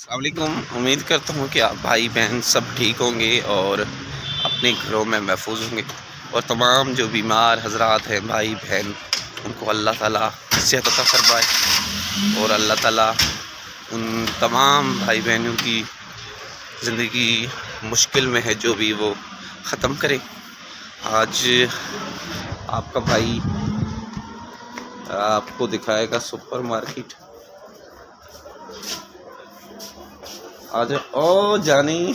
السلام علیکم. امید کرتا ہوں کہ آپ بھائی بہن سب ٹھیک ہوں گے اور اپنے گھروں میں محفوظ ہوں گے، اور تمام جو بیمار حضرات ہیں بھائی بہن ان کو اللہ تعالیٰ صحت عطا فرمائے، اور اللہ تعالیٰ ان تمام بھائی بہنوں کی زندگی مشکل میں ہے جو بھی وہ ختم کرے. آج آپ کا بھائی آپ کو دکھائے گا سپر مارکیٹ. آج او جانی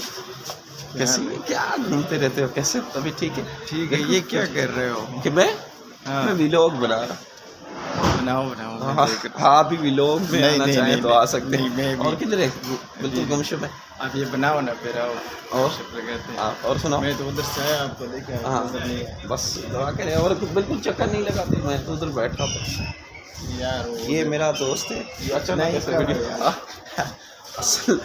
کیسے کیا گھومتے رہتے ہو؟ کیسے ابھی ٹھیک ہے؟ ٹھیک ہے. یہ کیا کر رہے ہو؟ کہ میں ویلوگ بنا رہا. بناؤ. آپ بھی ویلوگ میں آنا چاہیں تو آ سکتے ہیں. میں اور کدھر ہے؟ بالکل گمشم ہے. آپ یہ بناؤ نا پھر آؤ. اور سناؤ. میں تو ادھر سے آیا آپ کو دیکھا. ہاں بس دعا کریں. اور بالکل چکر نہیں لگاتے، میں تو ادھر بیٹھا تھا. یار یہ میرا دوست ہے. اصل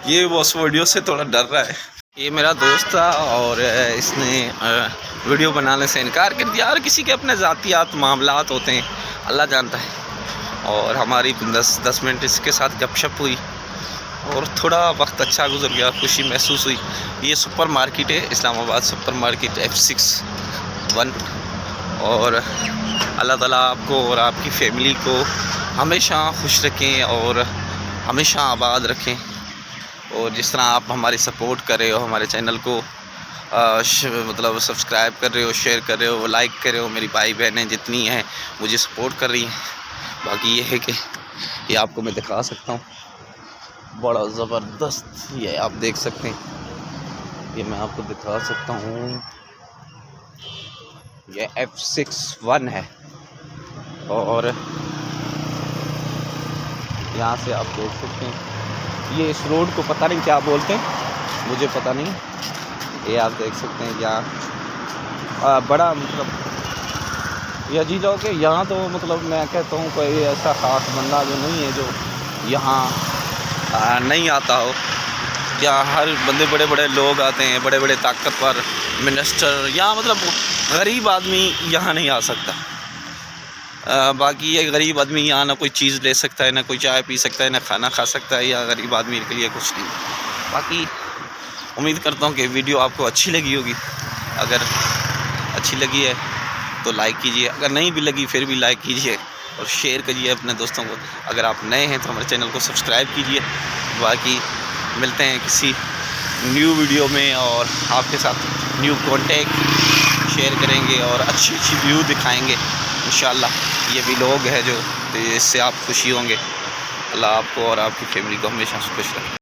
یہ وہ اس ویڈیو سے تھوڑا ڈر رہا ہے. یہ میرا دوست تھا اور اس نے ویڈیو بنانے سے انکار کر دیا. اور کسی کے اپنے ذاتیات معاملات ہوتے ہیں، اللہ جانتا ہے. اور ہماری 10 منٹ اس کے ساتھ گپ شپ ہوئی اور تھوڑا وقت اچھا گزر گیا، خوشی محسوس ہوئی. یہ سپر مارکیٹ ہے اسلام آباد سپر مارکیٹ F61. اور اللہ تعالیٰ آپ کو اور آپ کی فیملی کو ہمیشہ خوش رکھیں اور ہمیشہ آباد رکھیں. اور جس طرح آپ ہماری سپورٹ کر رہے ہو، ہمارے چینل کو مطلب سبسکرائب کر رہے ہو، شیئر کر رہے ہو، لائک کر رہے ہو، میری بھائی بہنیں جتنی ہیں مجھے سپورٹ کر رہی ہیں. باقی یہ ہے کہ یہ آپ کو میں دکھا سکتا ہوں، بڑا زبردست یہ آپ دیکھ سکتے ہیں. یہ میں آپ کو دکھا سکتا ہوں، یہ F61 ہے. اور یہاں سے آپ دیکھ سکتے ہیں، یہ اس روڈ کو پتہ نہیں کیا بولتے ہیں، مجھے پتہ نہیں. یہ آپ دیکھ سکتے ہیں یہاں بڑا مطلب یہ عجیب ہو کہ یہاں تو مطلب میں کہتا ہوں کوئی ایسا خاص بندہ جو نہیں ہے جو یہاں نہیں آتا ہو. یہاں ہر بندے بڑے بڑے لوگ آتے ہیں، بڑے بڑے طاقتور منسٹر. یہاں مطلب غریب آدمی یہاں نہیں آ سکتا. باقی یہ غریب آدمی یہاں نہ کوئی چیز لے سکتا ہے، نہ کوئی چائے پی سکتا ہے، نہ کھانا کھا سکتا ہے. یا غریب آدمی کے لیے کچھ نہیں. باقی امید کرتا ہوں کہ ویڈیو آپ کو اچھی لگی ہوگی. اگر اچھی لگی ہے تو لائک کیجیے، اگر نہیں بھی لگی پھر بھی لائک کیجیے اور شیئر کیجیے اپنے دوستوں کو. اگر آپ نئے ہیں تو ہمارے چینل کو سبسکرائب کیجیے. باقی ملتے ہیں کسی نیو ویڈیو میں اور آپ کے ساتھ نیو کانٹیکٹ شیئر کریں گے اور اچھی ویو دکھائیں گے انشاءاللہ. یہ بھی لوگ ہیں جو اس سے آپ خوشی ہوں گے. اللہ آپ کو اور آپ کی فیملی کو ہمیشہ خوش رکھے.